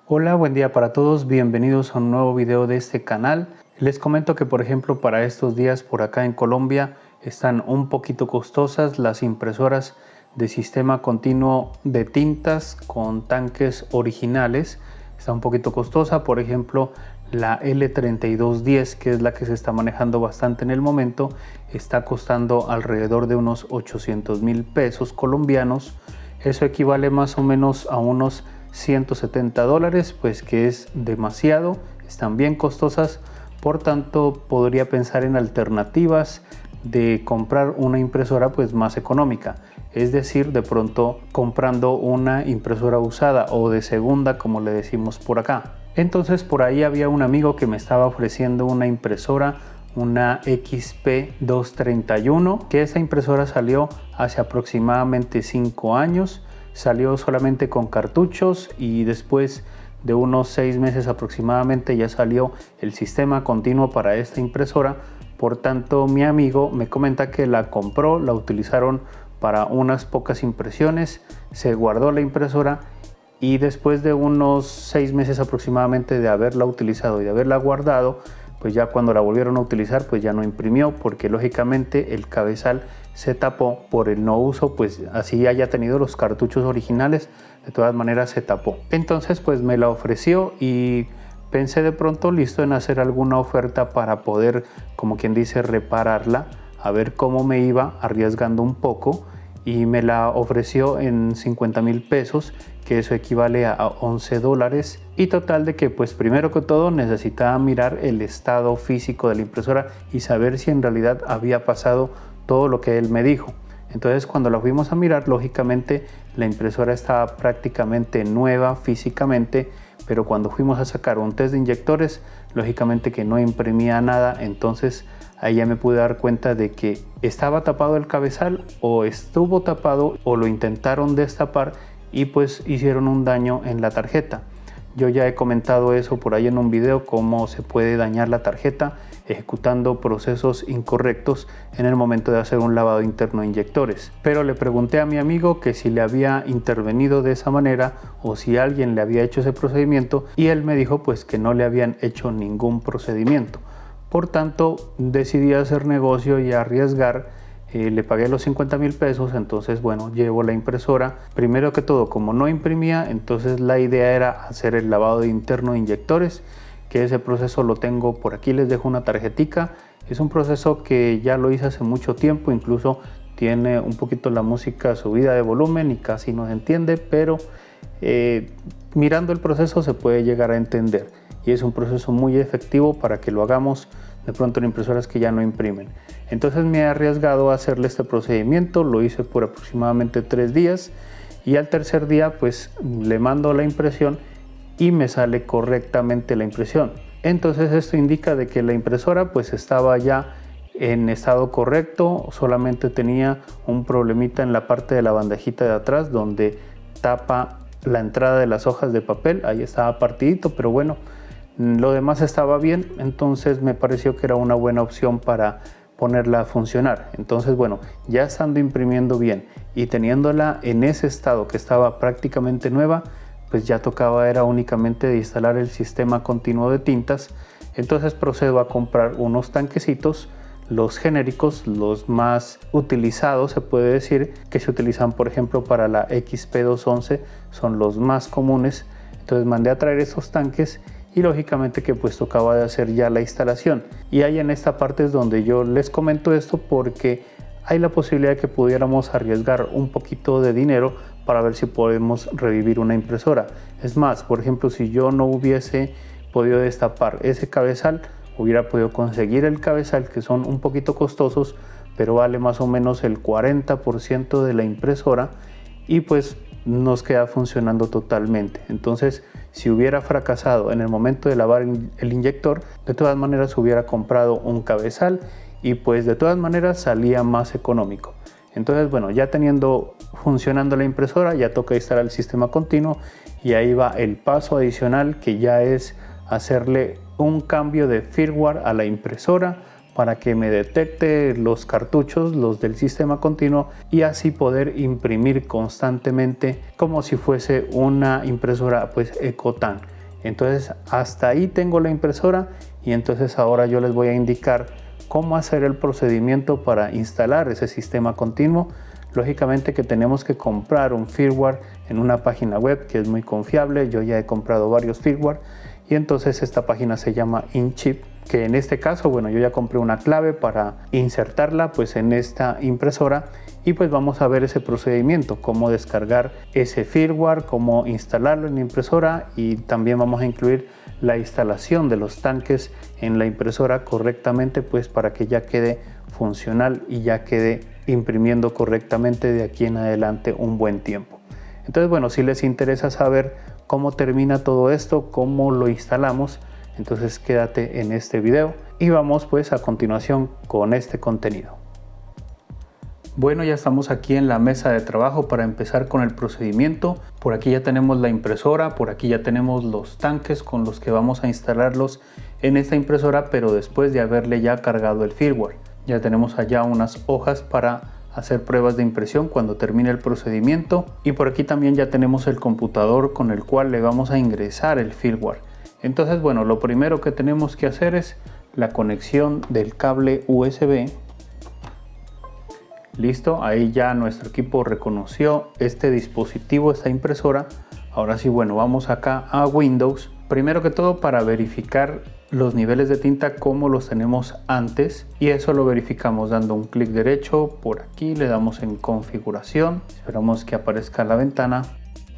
Hola, buen día para todos, bienvenidos a un nuevo video de este canal. Les comento que por ejemplo para estos días por acá en Colombia están un poquito costosas las impresoras de sistema continuo de tintas con tanques originales. Está un poquito costosa, por ejemplo la L3210, que es la que se está manejando bastante en el momento, está costando alrededor de unos 800.000 pesos colombianos. Eso equivale más o menos a unos $170, pues que es demasiado, están bien costosas. Por tanto, podría pensar en alternativas de comprar una impresora pues más económica, es decir, de pronto comprando una impresora usada o de segunda, como le decimos por acá. Entonces por ahí había un amigo que me estaba ofreciendo una impresora, una XP231, que esa impresora salió hace aproximadamente 5 años. Salió solamente con cartuchos y después de unos 6 meses aproximadamente ya salió el sistema continuo para esta impresora. Por tanto, mi amigo me comenta que la compró, la utilizaron para unas pocas impresiones, se guardó la impresora y después de unos 6 meses aproximadamente de haberla utilizado y de haberla guardado, pues ya cuando la volvieron a utilizar pues ya no imprimió, porque lógicamente el cabezal se tapó por el no uso, pues así haya tenido los cartuchos originales, de todas maneras se tapó. Entonces pues me la ofreció y pensé de pronto listo en hacer alguna oferta para poder, como quien dice, repararla, a ver cómo me iba, arriesgando un poco, y me la ofreció en 50.000 pesos, que eso equivale a $11, y total de que pues primero que todo necesitaba mirar el estado físico de la impresora y saber si en realidad había pasado todo lo que él me dijo. Entonces cuando la fuimos a mirar, lógicamente la impresora estaba prácticamente nueva físicamente, pero cuando fuimos a sacar un test de inyectores, lógicamente que no imprimía nada. Entonces ahí ya me pude dar cuenta de que estaba tapado el cabezal, o estuvo tapado, o lo intentaron destapar y pues hicieron un daño en la tarjeta. Yo ya he comentado eso por ahí en un video, cómo se puede dañar la tarjeta ejecutando procesos incorrectos en el momento de hacer un lavado interno de inyectores. Pero le pregunté a mi amigo que si le había intervenido de esa manera o si alguien le había hecho ese procedimiento, y él me dijo pues que no le habían hecho ningún procedimiento. Por tanto, decidí hacer negocio y arriesgar. Le pagué los 50.000 pesos, entonces bueno, llevo la impresora. Primero que todo, como no imprimía, entonces la idea era hacer el lavado interno de inyectores, que ese proceso lo tengo por aquí, les dejo una tarjetica. Es un proceso que ya lo hice hace mucho tiempo, incluso tiene un poquito la música subida de volumen y casi no se entiende, pero mirando el proceso se puede llegar a entender, y es un proceso muy efectivo para que lo hagamos de pronto en impresoras que ya no imprimen. Entonces me he arriesgado a hacerle este procedimiento, lo hice por aproximadamente 3 días y al tercer día pues le mando la impresión y me sale correctamente la impresión. Entonces esto indica de que la impresora pues estaba ya en estado correcto, solamente tenía un problemita en la parte de la bandejita de atrás donde tapa la entrada de las hojas de papel, ahí estaba partidito, pero bueno, lo demás estaba bien. Entonces me pareció que era una buena opción para ponerla a funcionar. Entonces bueno, ya estando imprimiendo bien y teniéndola en ese estado que estaba prácticamente nueva, pues ya tocaba era únicamente de instalar el sistema continuo de tintas. Entonces procedo a comprar unos tanquecitos, los genéricos, los más utilizados se puede decir, que se utilizan por ejemplo para la XP211, son los más comunes. Entonces mandé a traer esos tanques y lógicamente que pues tocaba de hacer ya la instalación. Y ahí en esta parte es donde yo les comento esto, porque hay la posibilidad de que pudiéramos arriesgar un poquito de dinero para ver si podemos revivir una impresora. Es más, por ejemplo, si yo no hubiese podido destapar ese cabezal, hubiera podido conseguir el cabezal, que son un poquito costosos, pero vale más o menos el 40% de la impresora, y pues nos queda funcionando totalmente. Entonces si hubiera fracasado en el momento de lavar el inyector, de todas maneras hubiera comprado un cabezal y pues de todas maneras salía más económico. Entonces bueno, ya teniendo funcionando la impresora, ya toca instalar el sistema continuo, y ahí va el paso adicional, que ya es hacerle un cambio de firmware a la impresora para que me detecte los cartuchos, los del sistema continuo, y así poder imprimir constantemente como si fuese una impresora pues Ecotan. Entonces hasta ahí tengo la impresora y entonces ahora yo les voy a indicar cómo hacer el procedimiento para instalar ese sistema continuo. Lógicamente que tenemos que comprar un firmware en una página web que es muy confiable. Yo ya he comprado varios firmware y entonces esta página se llama InChip, que en este caso, bueno, yo ya compré una clave para insertarla pues en esta impresora y pues vamos a ver ese procedimiento, cómo descargar ese firmware, cómo instalarlo en la impresora y también vamos a incluir la instalación de los tanques en la impresora correctamente pues para que ya quede funcional y ya quede imprimiendo correctamente de aquí en adelante un buen tiempo. Entonces bueno, si les interesa saber cómo termina todo esto, cómo lo instalamos, entonces quédate en este video y vamos pues a continuación con este contenido. Bueno, ya estamos aquí en la mesa de trabajo para empezar con el procedimiento. Por aquí ya tenemos la impresora, por aquí ya tenemos los tanques con los que vamos a instalarlos en esta impresora, pero después de haberle ya cargado el firmware. Ya tenemos allá unas hojas para hacer pruebas de impresión cuando termine el procedimiento y por aquí también ya tenemos el computador con el cual le vamos a ingresar el firmware. Entonces bueno, lo primero que tenemos que hacer es la conexión del cable USB. Listo, ahí ya nuestro equipo reconoció este dispositivo, esta impresora. Ahora sí, bueno, vamos acá a Windows. Primero que todo para verificar los niveles de tinta como los tenemos antes y eso lo verificamos dando un clic derecho por aquí, le damos en configuración, esperamos que aparezca la ventana.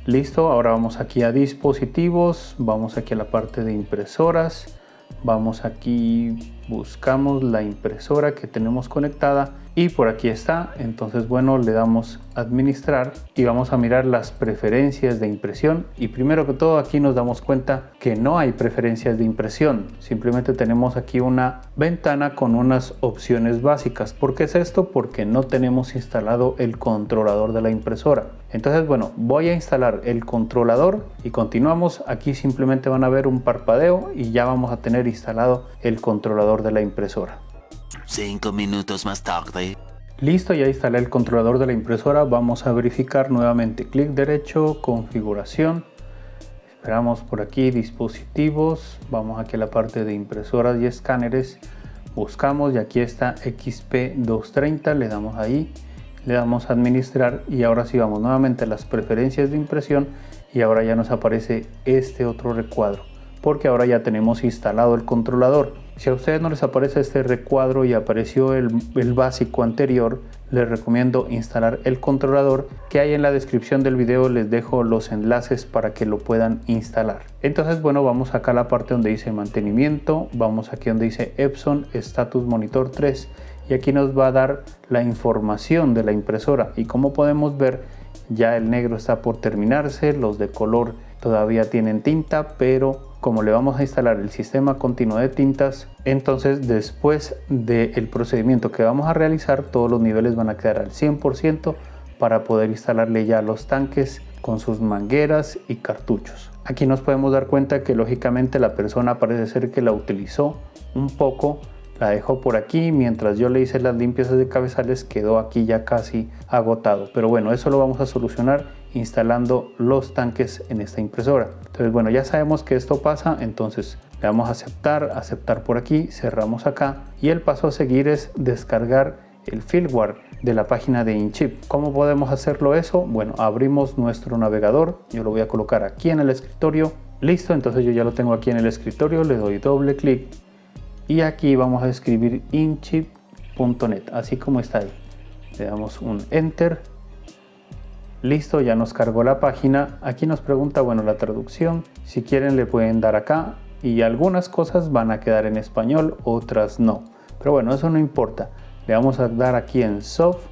Listo, ahora vamos aquí a dispositivos, vamos aquí a la parte de impresoras, vamos aquí, buscamos la impresora que tenemos conectada y por aquí está. Entonces bueno, le damos administrar y vamos a mirar las preferencias de impresión y primero que todo aquí nos damos cuenta que no hay preferencias de impresión, simplemente tenemos aquí una ventana con unas opciones básicas. ¿Por qué es esto? Porque no tenemos instalado el controlador de la impresora. Entonces bueno, voy a instalar el controlador y continuamos. Aquí simplemente van a ver un parpadeo y ya vamos a tener instalado el controlador de la impresora. 5 minutos más tarde. Listo, ya instalé el controlador de la impresora. Vamos a verificar nuevamente, clic derecho, configuración. Esperamos por aquí dispositivos, vamos aquí a la parte de impresoras y escáneres, buscamos y aquí está XP230, le damos ahí, le damos a administrar y ahora sí vamos nuevamente a las preferencias de impresión y ahora ya nos aparece este otro recuadro porque ahora ya tenemos instalado el controlador. Si a ustedes no les aparece este recuadro y apareció el básico anterior, les recomiendo instalar el controlador, que ahí en la descripción del video les dejo los enlaces para que lo puedan instalar. Entonces bueno, vamos acá a la parte donde dice mantenimiento, vamos aquí donde dice Epson Status Monitor 3 y aquí nos va a dar la información de la impresora y como podemos ver ya el negro está por terminarse, los de color todavía tienen tinta, pero como le vamos a instalar el sistema continuo de tintas, entonces después del procedimiento que vamos a realizar todos los niveles van a quedar al 100% para poder instalarle ya los tanques con sus mangueras y cartuchos. Aquí nos podemos dar cuenta que lógicamente la persona parece ser que la utilizó un poco, la dejó por aquí, mientras yo le hice las limpiezas de cabezales quedó aquí ya casi agotado, pero bueno, eso lo vamos a solucionar instalando los tanques en esta impresora. Entonces bueno, ya sabemos que esto pasa, entonces le damos a aceptar por aquí, cerramos acá y el paso a seguir es descargar el firmware de la página de InChip. ¿Cómo podemos hacerlo eso? Bueno, abrimos nuestro navegador, yo lo voy a colocar aquí en el escritorio. Listo, entonces yo ya lo tengo aquí en el escritorio, le doy doble clic y aquí vamos a escribir inchip.net, así como está ahí. Le damos un enter. Listo, ya nos cargó la página. Aquí nos pregunta, bueno, la traducción. Si quieren le pueden dar acá y algunas cosas van a quedar en español, otras no. Pero bueno, eso no importa. Le vamos a dar aquí en Soft.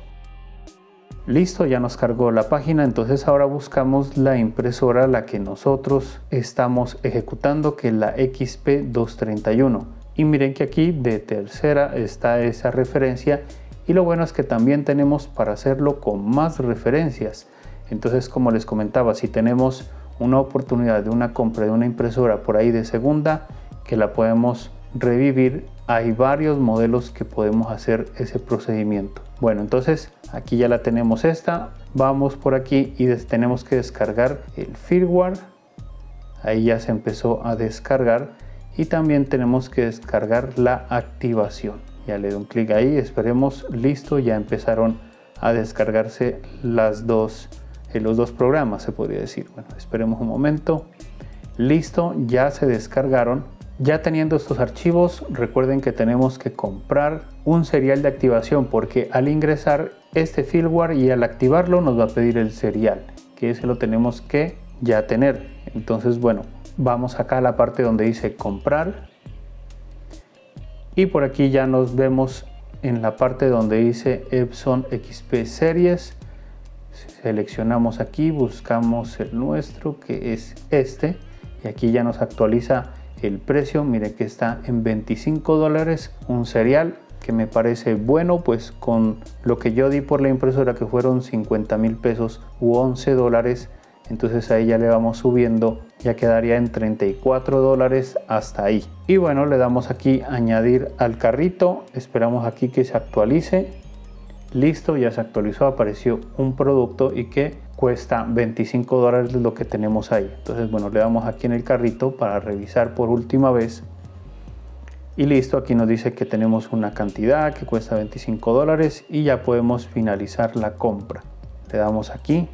Listo, ya nos cargó la página. Entonces ahora buscamos la impresora, la que nosotros estamos ejecutando, que es la XP231. Y miren que aquí de tercera está esa referencia y lo bueno es que también tenemos para hacerlo con más referencias. Entonces, como les comentaba, si tenemos una oportunidad de una compra de una impresora por ahí de segunda que la podemos revivir, hay varios modelos que podemos hacer ese procedimiento. Bueno, entonces aquí ya la tenemos esta, vamos por aquí y tenemos que descargar el firmware. ahí ya se empezó a descargar y también tenemos que descargar la activación. Ya le doy un clic ahí, esperemos, listo, ya empezaron a descargarse los dos programas, se podría decir. Bueno, esperemos un momento. Listo, ya se descargaron. Ya teniendo estos archivos, recuerden que tenemos que comprar un serial de activación, porque al ingresar este firmware y al activarlo nos va a pedir el serial, que ese lo tenemos que ya tener. Entonces, bueno, vamos acá a la parte donde dice comprar y por aquí ya nos vemos en la parte donde dice Epson XP Series. Seleccionamos aquí, buscamos el nuestro, que es este, y aquí ya nos actualiza el precio. Mire que está en $25, un serial que me parece bueno, pues con lo que yo di por la impresora, que fueron 50,000 pesos u $11, entonces ahí ya le vamos subiendo, ya quedaría en $34 hasta ahí. Y bueno, le damos aquí añadir al carrito, esperamos aquí que se actualice. Listo, ya se actualizó, apareció un producto y que cuesta $25 lo que tenemos ahí. Entonces, bueno, le damos aquí en el carrito para revisar por última vez. Y listo, aquí nos dice que tenemos una cantidad que cuesta $25 y ya podemos finalizar la compra. Le damos aquí.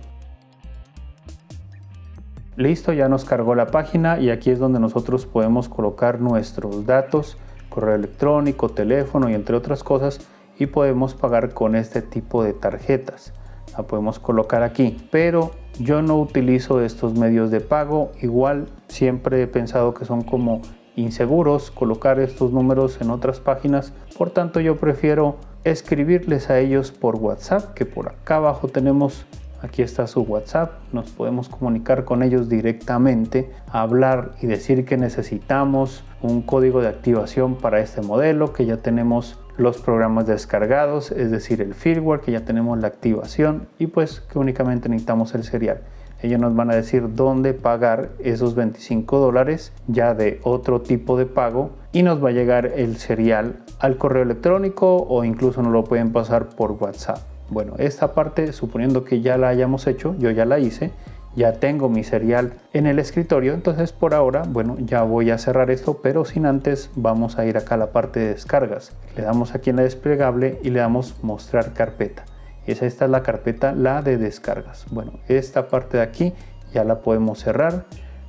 Listo, ya nos cargó la página y aquí es donde nosotros podemos colocar nuestros datos, correo electrónico, teléfono y entre otras cosas, y podemos pagar con este tipo de tarjetas. La podemos colocar aquí, pero yo no utilizo estos medios de pago. Igual siempre he pensado que son como inseguros colocar estos números en otras páginas, por tanto yo prefiero escribirles a ellos por WhatsApp, que por acá abajo tenemos. Aquí está su WhatsApp, nos podemos comunicar con ellos directamente, hablar y decir que necesitamos un código de activación para este modelo, que ya tenemos los programas descargados, es decir, el firmware, que ya tenemos la activación y pues que únicamente necesitamos el serial. Ellos nos van a decir dónde pagar esos $25 ya de otro tipo de pago y nos va a llegar el serial al correo electrónico o incluso nos lo pueden pasar por WhatsApp. Bueno, esta parte, suponiendo que ya la hayamos hecho, yo ya la hice, ya tengo mi serial en el escritorio, entonces por ahora, bueno, ya voy a cerrar esto, pero sin antes vamos a ir acá a la parte de descargas. Le damos aquí en la desplegable y le damos mostrar carpeta. Esta es la carpeta, la de descargas. Bueno, esta parte de aquí ya la podemos cerrar.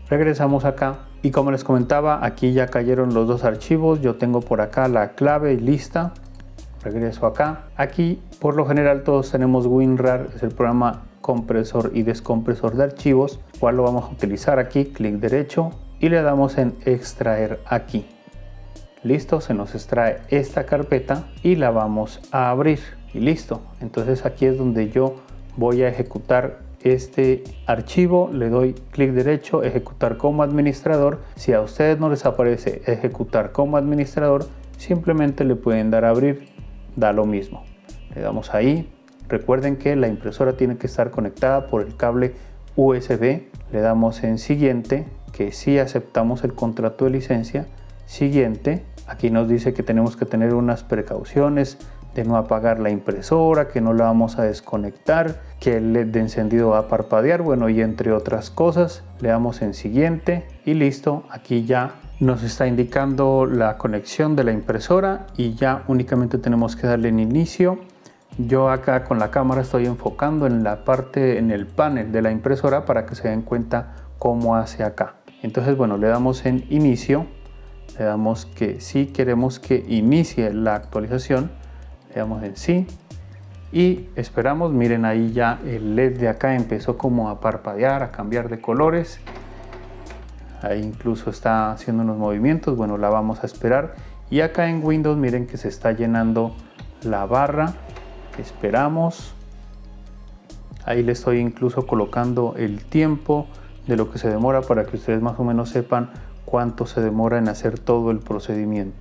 Regresamos acá y como les comentaba, aquí ya cayeron los dos archivos. Yo tengo por acá la clave lista. Regreso acá. Aquí por lo general todos tenemos WinRAR, es el programa compresor y descompresor de archivos, cual lo vamos a utilizar aquí. Clic derecho y le damos en extraer aquí. Listo, se nos extrae esta carpeta y la vamos a abrir y listo. Entonces aquí es donde yo voy a ejecutar este archivo. Le doy clic derecho, ejecutar como administrador. Si a ustedes no les aparece ejecutar como administrador, simplemente le pueden dar a abrir, da lo mismo. Le damos ahí. Recuerden que la impresora tiene que estar conectada por el cable USB. Le damos en siguiente, que sí aceptamos el contrato de licencia. Siguiente, aquí nos dice que tenemos que tener unas precauciones de no apagar la impresora, que no la vamos a desconectar, que el LED de encendido va a parpadear, bueno, y entre otras cosas. Le damos en siguiente y listo. Aquí ya nos está indicando la conexión de la impresora y ya únicamente tenemos que darle en inicio. Yo acá con la cámara estoy enfocando en la parte, en el panel de la impresora para que se den cuenta cómo hace acá. Entonces, bueno, le damos en inicio, le damos que sí queremos que inicie la actualización, le damos en sí y esperamos. Miren, ahí ya el LED de acá empezó como a parpadear, a cambiar de colores. Ahí incluso está haciendo unos movimientos. Bueno, la vamos a esperar. Y acá en Windows miren que se está llenando la barra. Esperamos. Ahí le estoy incluso colocando el tiempo de lo que se demora para que ustedes más o menos sepan cuánto se demora en hacer todo el procedimiento.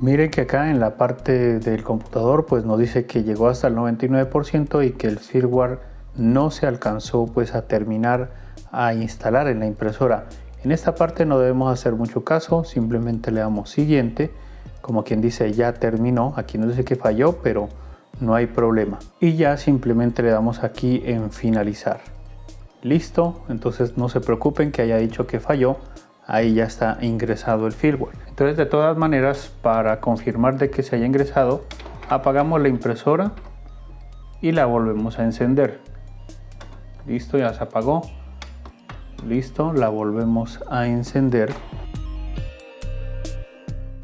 Miren que acá en la parte del computador pues nos dice que llegó hasta el 99% y que el firmware no se alcanzó pues a terminar a instalar en la impresora. En esta parte no debemos hacer mucho caso, simplemente le damos siguiente, como quien dice ya terminó. Aquí nos dice que falló, pero no hay problema. Y ya simplemente le damos aquí en finalizar. Listo, entonces no se preocupen que haya dicho que falló, ahí ya está ingresado el firmware. Entonces de todas maneras, para confirmar de que se haya ingresado, apagamos la impresora y la volvemos a encender. Listo, ya se apagó. Listo, la volvemos a encender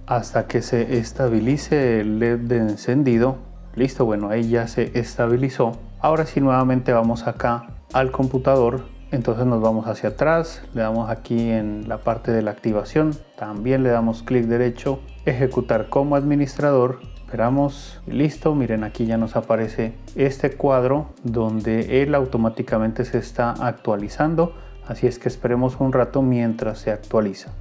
hasta que se estabilice el LED de encendido. Listo, bueno, ahí ya se estabilizó. Ahora sí, nuevamente vamos acá al computador. Entonces nos vamos hacia atrás, le damos aquí en la parte de la activación, también le damos clic derecho, ejecutar como administrador. Esperamos y listo. Miren, aquí ya nos aparece este cuadro donde él automáticamente se está actualizando. Así es que esperemos un rato mientras se actualiza.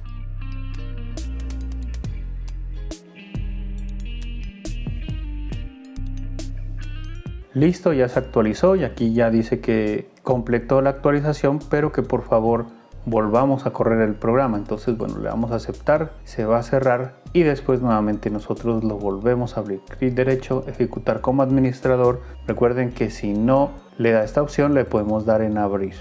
Listo, ya se actualizó y aquí ya dice que completó la actualización, pero que por favor volvamos a correr el programa. Entonces, bueno, le damos a aceptar, se va a cerrar y después nuevamente nosotros lo volvemos a abrir. Clic derecho, ejecutar como administrador. Recuerden que si no le da esta opción, le podemos dar en abrir.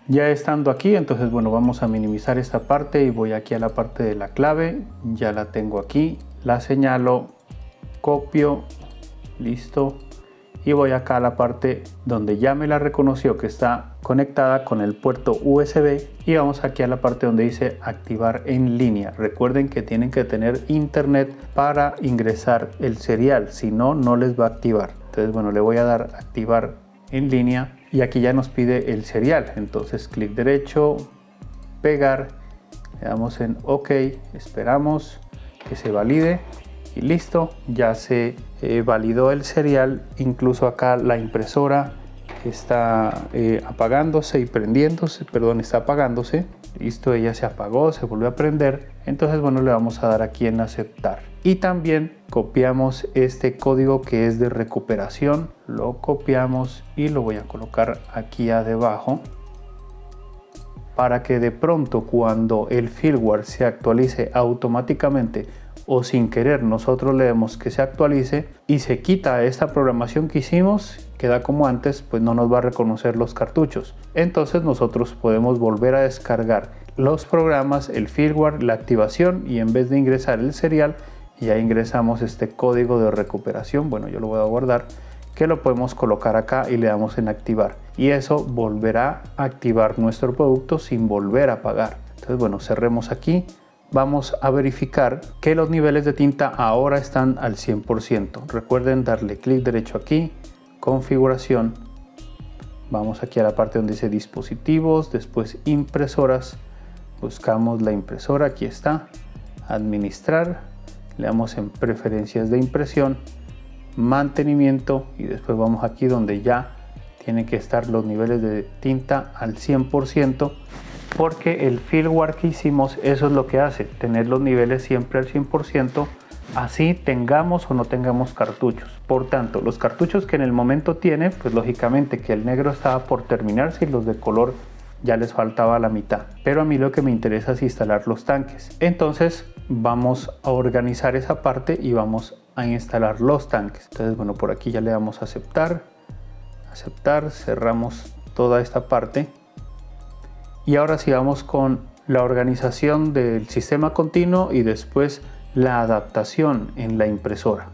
Ya estando aquí, entonces bueno, vamos a minimizar esta parte y voy aquí a la parte de la clave. Ya la tengo aquí, la señalo, copio, listo. Y voy acá a la parte donde ya me la reconoció que está conectada con el puerto USB y vamos aquí a la parte donde dice activar en línea. Recuerden que tienen que tener internet para ingresar el serial, si no, no les va a activar. Entonces bueno, le voy a dar activar en línea y aquí ya nos pide el serial. Entonces clic derecho, pegar, le damos en OK, esperamos que se valide. Y listo, ya se validó el serial. Incluso acá la impresora está apagándose y prendiéndose, perdón, está apagándose. Listo, ella se apagó, se volvió a prender. Entonces bueno, le vamos a dar aquí en aceptar. Y también copiamos este código que es de recuperación. Lo copiamos y lo voy a colocar aquí debajo, para que de pronto cuando el firmware se actualice automáticamente o sin querer nosotros le demos que se actualice y se quita esta programación que hicimos, queda como antes, pues no nos va a reconocer los cartuchos. Entonces nosotros podemos volver a descargar los programas, el firmware, la activación, y en vez de ingresar el serial ya ingresamos este código de recuperación. Bueno, yo lo voy a guardar, que lo podemos colocar acá y le damos en activar y eso volverá a activar nuestro producto sin volver a apagar. Entonces bueno, cerremos aquí. Vamos a verificar que los niveles de tinta ahora están al 100%. Recuerden darle clic derecho aquí, configuración. Vamos aquí a la parte donde dice dispositivos, después impresoras. Buscamos la impresora, aquí está, administrar. Le damos en preferencias de impresión, mantenimiento y después vamos aquí donde ya tienen que estar los niveles de tinta al 100%. Porque el firmware que hicimos, eso es lo que hace, tener los niveles siempre al 100%, así tengamos o no tengamos cartuchos. Por tanto, los cartuchos que en el momento tiene, pues lógicamente que el negro estaba por terminarse y los de color ya les faltaba la mitad. Pero a mí lo que me interesa es instalar los tanques. Entonces vamos a organizar esa parte y vamos a instalar los tanques. Entonces bueno, por aquí ya le damos a aceptar, cerramos toda esta parte. Y ahora sí vamos con la organización del sistema continuo y después la adaptación en la impresora.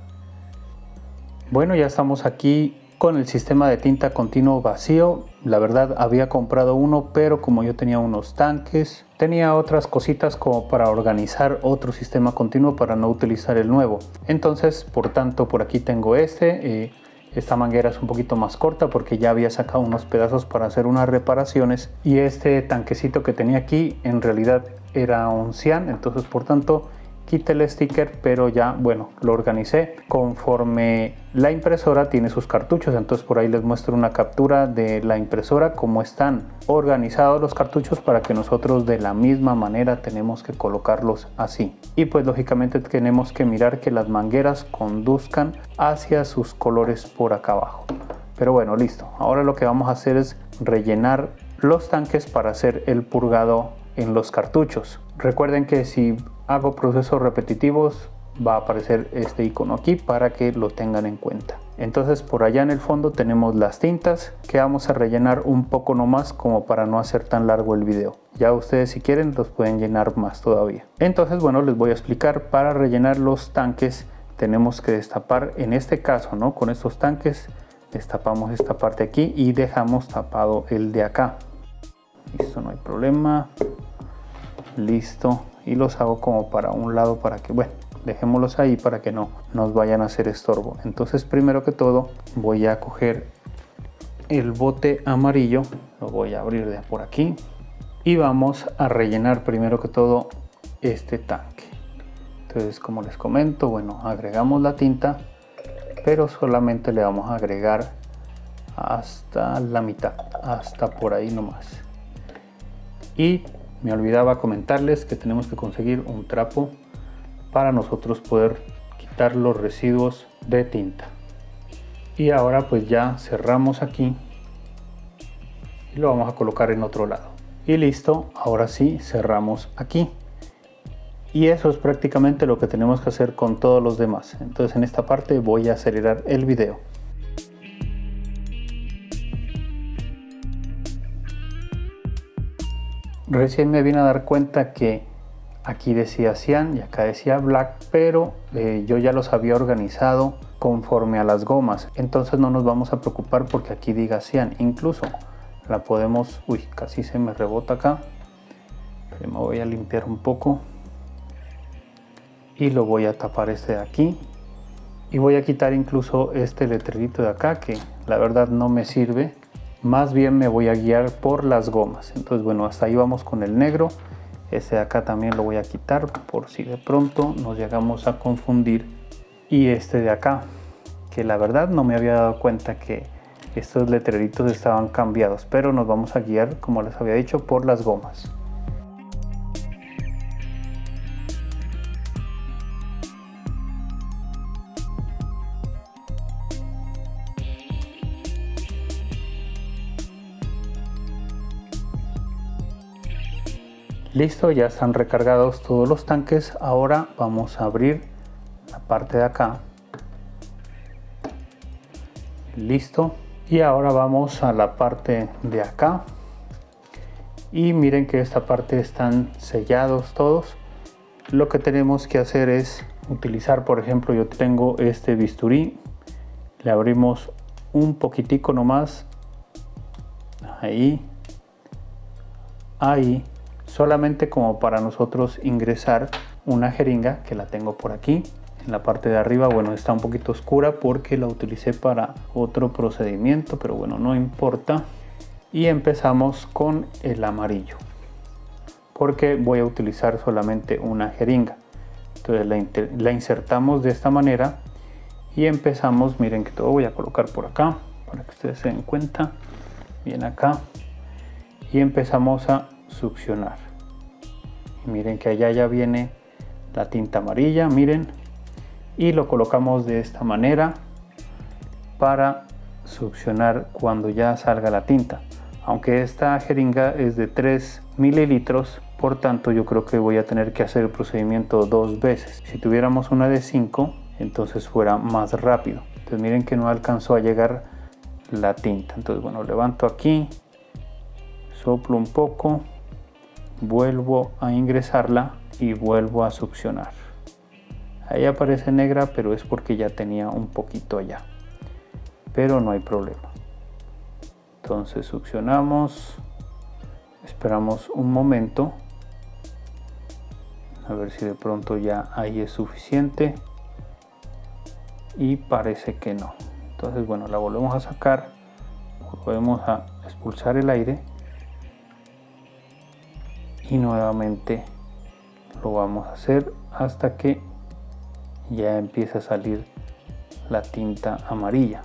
Bueno, ya estamos aquí con el sistema de tinta continuo vacío. La verdad había comprado uno, pero como yo tenía unos tanques, tenía otras cositas como para organizar otro sistema continuo para no utilizar el nuevo. Entonces, por tanto, por aquí tengo esta manguera es un poquito más corta porque ya había sacado unos pedazos para hacer unas reparaciones y este tanquecito que tenía aquí en realidad era un cian, entonces por tanto quité el sticker, pero ya bueno, lo organicé conforme la impresora tiene sus cartuchos. Entonces por ahí les muestro una captura de la impresora, cómo están organizados los cartuchos, para que nosotros de la misma manera tenemos que colocarlos así. Y pues lógicamente tenemos que mirar que las mangueras conduzcan hacia sus colores por acá abajo. Pero bueno, listo. Ahora lo que vamos a hacer es rellenar los tanques para hacer el purgado en los cartuchos. Recuerden que si hago procesos repetitivos va a aparecer este icono aquí para que lo tengan en cuenta. Entonces por allá en el fondo tenemos las tintas que vamos a rellenar un poco nomás como para no hacer tan largo el video. Ya ustedes si quieren los pueden llenar más todavía. Entonces bueno, les voy a explicar. Para rellenar los tanques tenemos que destapar, en este caso, ¿no? Con estos tanques destapamos esta parte aquí y dejamos tapado el de acá. Listo, no hay problema. Listo, y los hago como para un lado para que, bueno, dejémoslos ahí para que no nos vayan a hacer estorbo. Entonces primero que todo voy a coger el bote amarillo, lo voy a abrir de por aquí y vamos a rellenar primero que todo este tanque. Entonces, como les comento, bueno, agregamos la tinta, pero solamente le vamos a agregar hasta la mitad, hasta por ahí nomás. Y me olvidaba comentarles que tenemos que conseguir un trapo para nosotros poder quitar los residuos de tinta. Y ahora pues ya cerramos aquí y lo vamos a colocar en otro lado. Y listo, ahora sí cerramos aquí. Y eso es prácticamente lo que tenemos que hacer con todos los demás. Entonces en esta parte voy a acelerar el video. Recién me vine a dar cuenta que aquí decía Cian y acá decía Black, pero yo ya los había organizado conforme a las gomas. Entonces no nos vamos a preocupar porque aquí diga Cian. Incluso la podemos... Uy, casi se me rebota acá. Pero me voy a limpiar un poco. Y lo voy a tapar este de aquí. Y voy a quitar incluso este letrerito de acá que la verdad no me sirve. Más bien me voy a guiar por las gomas. Entonces bueno, hasta ahí vamos con el negro. Este de acá también lo voy a quitar por si de pronto nos llegamos a confundir. Y este de acá, que la verdad no me había dado cuenta que estos letreritos estaban cambiados, pero nos vamos a guiar, como les había dicho, por las gomas. Listo, ya están recargados todos los tanques. Ahora vamos a abrir la parte de acá. Listo. Y ahora vamos a la parte de acá. Y miren que esta parte están sellados todos. Lo que tenemos que hacer es utilizar, por ejemplo, yo tengo este bisturí. Le abrimos un poquitico nomás. Ahí. Ahí. Solamente como para nosotros ingresar una jeringa, que la tengo por aquí en la parte de arriba. Bueno, está un poquito oscura porque la utilicé para otro procedimiento, pero bueno, no importa. Y empezamos con el amarillo porque voy a utilizar solamente una jeringa. Entonces la insertamos de esta manera y empezamos. Miren que todo voy a colocar por acá para que ustedes se den cuenta. Bien acá. Y empezamos a succionar. Y miren que allá ya viene la tinta amarilla, miren, y lo colocamos de esta manera para succionar cuando ya salga la tinta. Aunque esta jeringa es de 3 mililitros, por tanto yo creo que voy a tener que hacer el procedimiento 2 veces. Si tuviéramos una de 5, entonces fuera más rápido. Entonces miren que no alcanzó a llegar la tinta. Entonces bueno, levanto aquí, soplo un poco, vuelvo a ingresarla y vuelvo a succionar. Ahí aparece negra, pero es porque ya tenía un poquito allá, pero no hay problema. Entonces succionamos, esperamos un momento a ver si de pronto ya ahí es suficiente, y parece que no. Entonces bueno, la volvemos a sacar, volvemos a expulsar el aire y nuevamente lo vamos a hacer hasta que ya empiece a salir la tinta amarilla.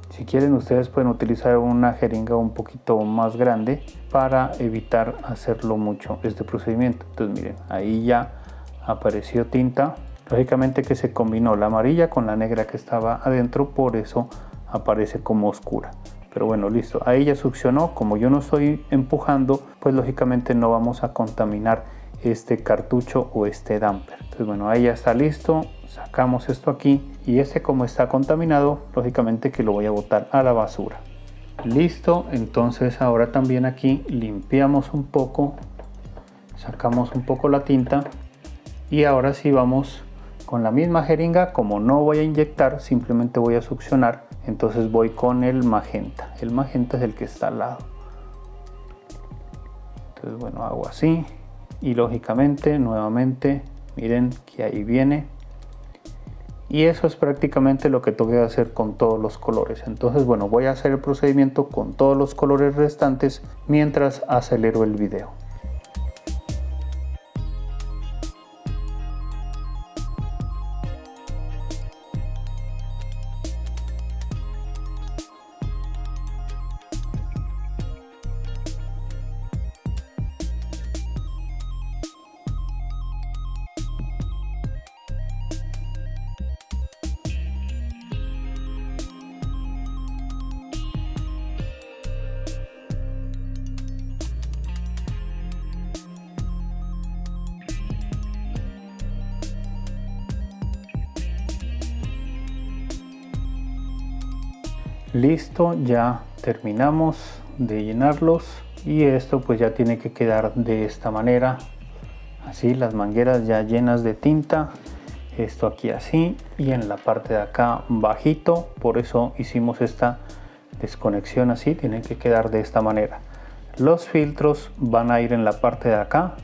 Si quieren, ustedes pueden utilizar una jeringa un poquito más grande para evitar hacerlo mucho este procedimiento. Entonces miren, ahí ya apareció tinta. Lógicamente que se combinó la amarilla con la negra que estaba adentro, por eso aparece como oscura. pero bueno, listo, ahí ya succionó. Como yo no estoy empujando, pues lógicamente no vamos a contaminar este cartucho o este damper. Entonces bueno, ahí ya está listo. Sacamos esto aquí y este, como está contaminado, lógicamente que lo voy a botar a la basura. Listo, entonces ahora también aquí limpiamos un poco, sacamos un poco la tinta y ahora sí vamos con la misma jeringa. Como no voy a inyectar, simplemente voy a succionar, entonces voy con el magenta. El magenta es el que está al lado. Entonces bueno, hago así y lógicamente nuevamente miren que ahí viene. Y eso es prácticamente lo que tengo que hacer con todos los colores. Entonces bueno, voy a hacer el procedimiento con todos los colores restantes mientras acelero el video. Listo, ya terminamos de llenarlos y esto pues ya tiene que quedar de esta manera, así las mangueras ya llenas de tinta, esto aquí así y en la parte de acá bajito, por eso hicimos esta desconexión así, tiene que quedar de esta manera. Los filtros van a ir en la parte de acá,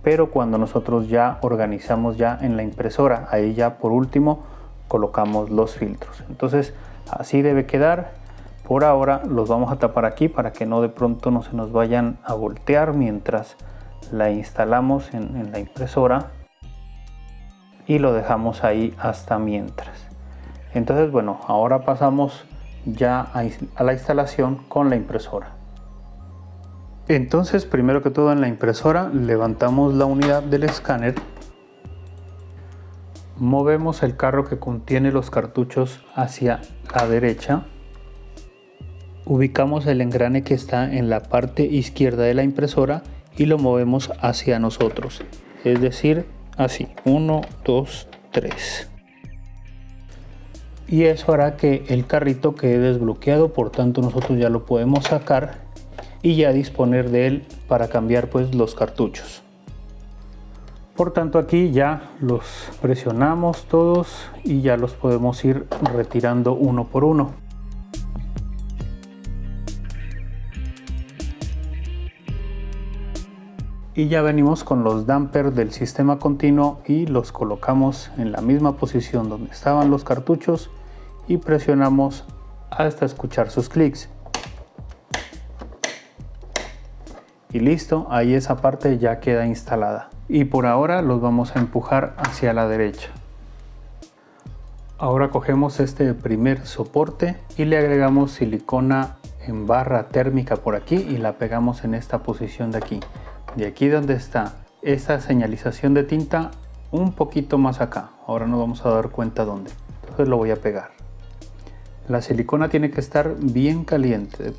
pero cuando nosotros ya organizamos ya en la impresora, ahí ya por último colocamos los filtros. Entonces así debe quedar. Por ahora los vamos a tapar aquí para que no de pronto no se nos vayan a voltear mientras la instalamos en la impresora, y lo dejamos ahí hasta mientras. Entonces bueno, ahora pasamos ya a la instalación con la impresora. Entonces primero que todo en la impresora levantamos la unidad del escáner, movemos el carro que contiene los cartuchos hacia la derecha, ubicamos el engrane que está en la parte izquierda de la impresora y lo movemos hacia nosotros, es decir, así, 1, 2, 3. Y eso hará que el carrito quede desbloqueado, por tanto nosotros ya lo podemos sacar y ya disponer de él para cambiar pues los cartuchos. Por tanto aquí ya los presionamos todos y ya los podemos ir retirando uno por uno. Y ya venimos con los dampers del sistema continuo y los colocamos en la misma posición donde estaban los cartuchos y presionamos hasta escuchar sus clics. Y listo, ahí esa parte ya queda instalada. Y por ahora los vamos a empujar hacia la derecha. Ahora cogemos este primer soporte y le agregamos silicona en barra térmica por aquí y la pegamos en esta posición de aquí. De aquí donde está esta señalización de tinta, un poquito más acá. Ahora nos vamos a dar cuenta dónde. Entonces lo voy a pegar. La silicona tiene que estar bien caliente.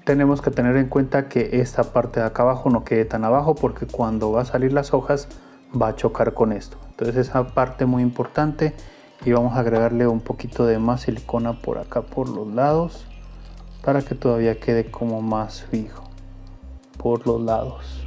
Tenemos que tener en cuenta que esta parte de acá abajo no quede tan abajo, porque cuando va a salir las hojas va a chocar con esto. Entonces esa parte muy importante, y vamos a agregarle un poquito de más silicona por acá por los lados para que todavía quede como más fijo por los lados.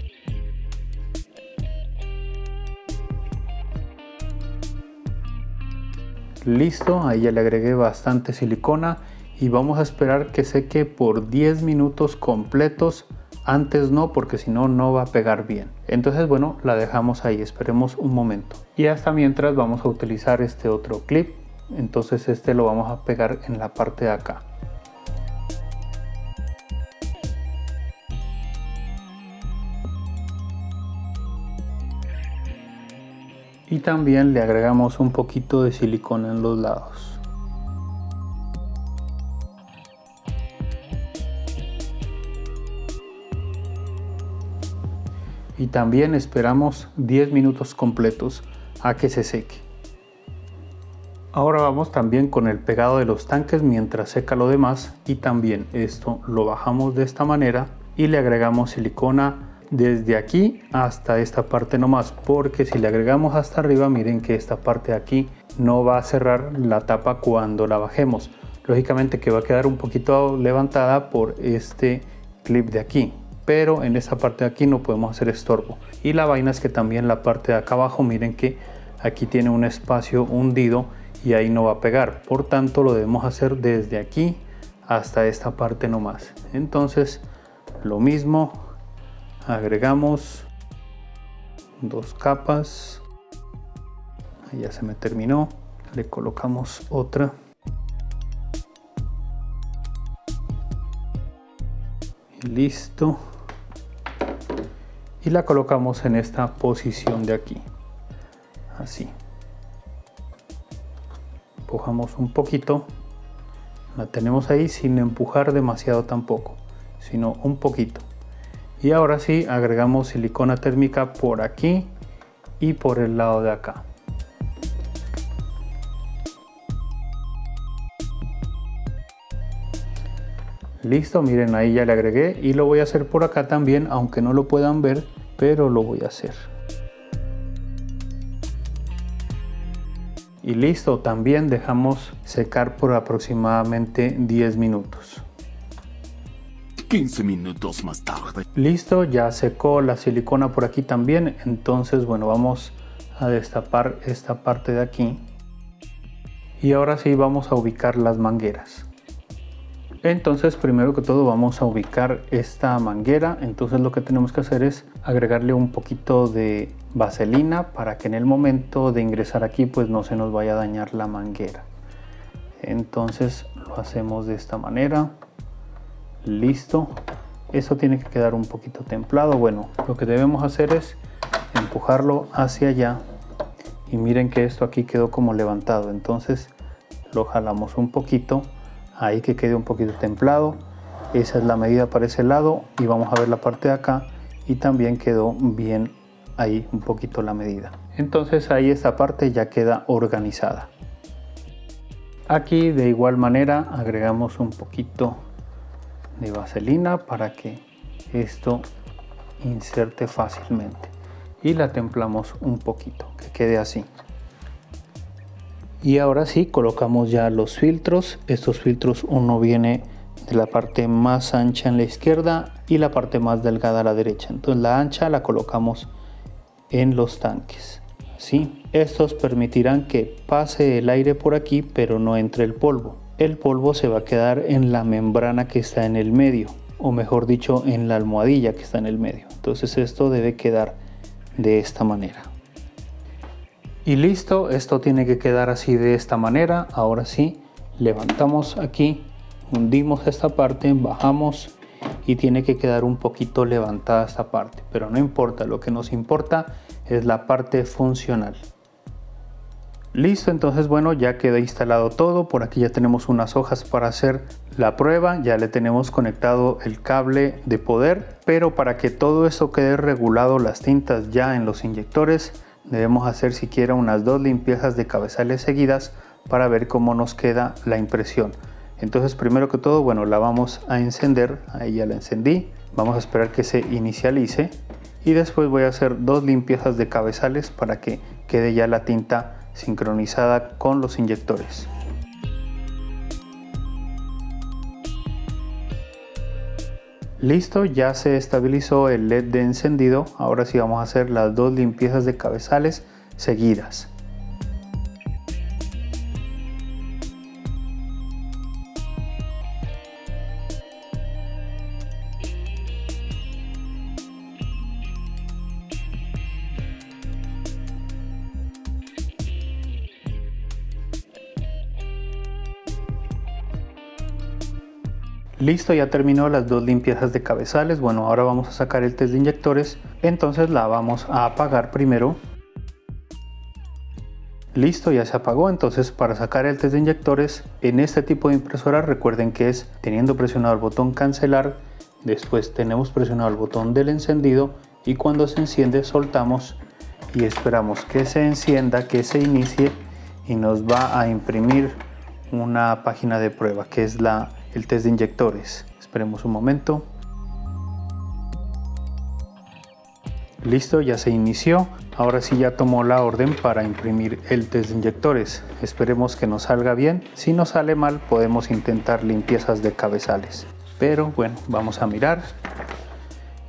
Listo, ahí ya le agregué bastante silicona y vamos a esperar que seque por 10 minutos completos. Antes no, porque si no, no va a pegar bien. Entonces bueno, la dejamos ahí, esperemos un momento. Y hasta mientras vamos a utilizar este otro clip. Entonces este lo vamos a pegar en la parte de acá. Y también le agregamos un poquito de silicona en los lados. y también esperamos 10 minutos completos a que se seque. Ahora vamos también con el pegado de los tanques mientras seca lo demás, y también esto lo bajamos de esta manera y le agregamos silicona desde aquí hasta esta parte nomás, porque si le agregamos hasta arriba, miren que esta parte de aquí no va a cerrar la tapa cuando la bajemos. Lógicamente que va a quedar un poquito levantada por este clip de aquí, pero en esta parte de aquí no podemos hacer estorbo. Y la vaina es que también la parte de acá abajo, miren que aquí tiene un espacio hundido y ahí no va a pegar, por tanto lo debemos hacer desde aquí hasta esta parte nomás. Entonces lo mismo, agregamos 2 capas, ahí ya se me terminó, le colocamos otra y listo, y la colocamos en esta posición de aquí, así. Empujamos un poquito, la tenemos ahí sin empujar demasiado tampoco, sino un poquito. Y ahora sí agregamos silicona térmica por aquí y por el lado de acá. Listo, miren, ahí ya le agregué, y lo voy a hacer por acá también, aunque no lo puedan ver, pero lo voy a hacer. Y listo, también dejamos secar por aproximadamente 10 minutos. 15 minutos más tarde. Listo, ya secó la silicona por aquí también. Entonces, bueno, vamos a destapar esta parte de aquí. Y ahora sí vamos a ubicar las mangueras. Entonces, primero que todo vamos a ubicar esta manguera. Entonces lo que tenemos que hacer es agregarle un poquito de vaselina para que en el momento de ingresar aquí pues no se nos vaya a dañar la manguera. Entonces lo hacemos de esta manera. Listo, eso tiene que quedar un poquito templado. Bueno, lo que debemos hacer es empujarlo hacia allá, y miren que esto aquí quedó como levantado, entonces lo jalamos un poquito, ahí que quede un poquito templado. Esa es la medida para ese lado, y vamos a ver la parte de acá, y también quedó bien ahí un poquito la medida. Entonces ahí esta parte ya queda organizada. Aquí de igual manera agregamos un poquito de vaselina para que esto inserte fácilmente, y la templamos un poquito, que quede así. Y ahora sí colocamos ya los filtros. Estos filtros, uno viene de la parte más ancha en la izquierda y la parte más delgada a la derecha. Entonces la ancha la colocamos en los tanques, ¿sí? Estos permitirán que pase el aire por aquí, pero no entre el polvo. El polvo se va a quedar en la membrana que está en el medio, o mejor dicho, en la almohadilla que está en el medio. Entonces esto debe quedar de esta manera. Y listo, esto tiene que quedar así de esta manera. Ahora sí, levantamos aquí, hundimos esta parte, bajamos, y tiene que quedar un poquito levantada esta parte, pero no importa, lo que nos importa es la parte funcional. Listo, entonces bueno, ya quedó instalado todo. Por aquí ya tenemos unas hojas para hacer la prueba, ya le tenemos conectado el cable de poder, pero para que todo esto quede regulado, las tintas ya en los inyectores, debemos hacer siquiera unas 2 limpiezas de cabezales seguidas para ver cómo nos queda la impresión. Entonces primero que todo, bueno, la vamos a encender, ahí ya la encendí, vamos a esperar que se inicialice, y después voy a hacer 2 limpiezas de cabezales para que quede ya la tinta sincronizada con los inyectores. Listo, ya se estabilizó el LED de encendido. Ahora sí vamos a hacer las 2 limpiezas de cabezales seguidas. Listo, ya terminó las 2 limpiezas de cabezales. Bueno, ahora vamos a sacar el test de inyectores. Entonces la vamos a apagar primero. Listo, ya se apagó. Entonces, para sacar el test de inyectores en este tipo de impresora, recuerden que es teniendo presionado el botón cancelar, después tenemos presionado el botón del encendido y cuando se enciende soltamos y esperamos que se encienda, que se inicie y nos va a imprimir una página de prueba que es el test de inyectores. Esperemos un momento. Listo, ya se inició. Ahora sí ya tomó la orden para imprimir el test de inyectores. Esperemos que nos salga bien. Si nos sale mal podemos intentar limpiezas de cabezales. Pero bueno, vamos a mirar.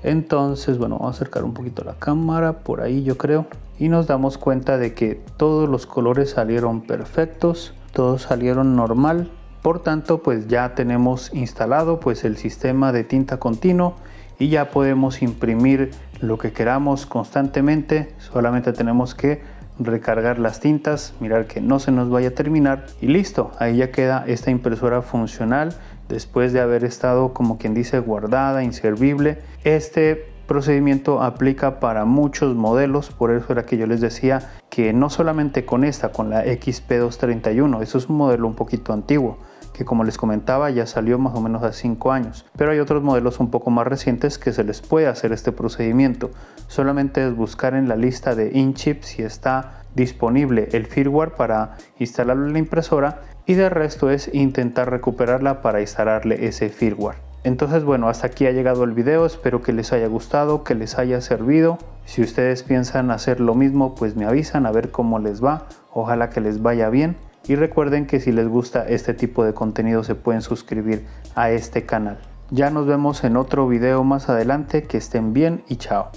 Entonces, bueno, vamos a acercar un poquito la cámara, por ahí yo creo. Y nos damos cuenta de que todos los colores salieron perfectos, todos salieron normal. Por tanto, pues ya tenemos instalado pues el sistema de tinta continuo y ya podemos imprimir lo que queramos constantemente. Solamente tenemos que recargar las tintas, mirar que no se nos vaya a terminar y listo. Ahí ya queda esta impresora funcional después de haber estado, como quien dice, guardada, inservible. Este procedimiento aplica para muchos modelos, por eso era que yo les decía que no solamente con esta, con la XP231, eso es un modelo un poquito antiguo, que como les comentaba ya salió más o menos hace 5 años, pero hay otros modelos un poco más recientes que se les puede hacer este procedimiento. Solamente es buscar en la lista de InChip si está disponible el firmware para instalarlo en la impresora y de resto es intentar recuperarla para instalarle ese firmware. Entonces bueno, hasta aquí ha llegado el video, espero que les haya gustado, que les haya servido. Si ustedes piensan hacer lo mismo, pues me avisan a ver cómo les va, ojalá que les vaya bien. Y recuerden que si les gusta este tipo de contenido se pueden suscribir a este canal. Ya nos vemos en otro video más adelante, que estén bien y chao.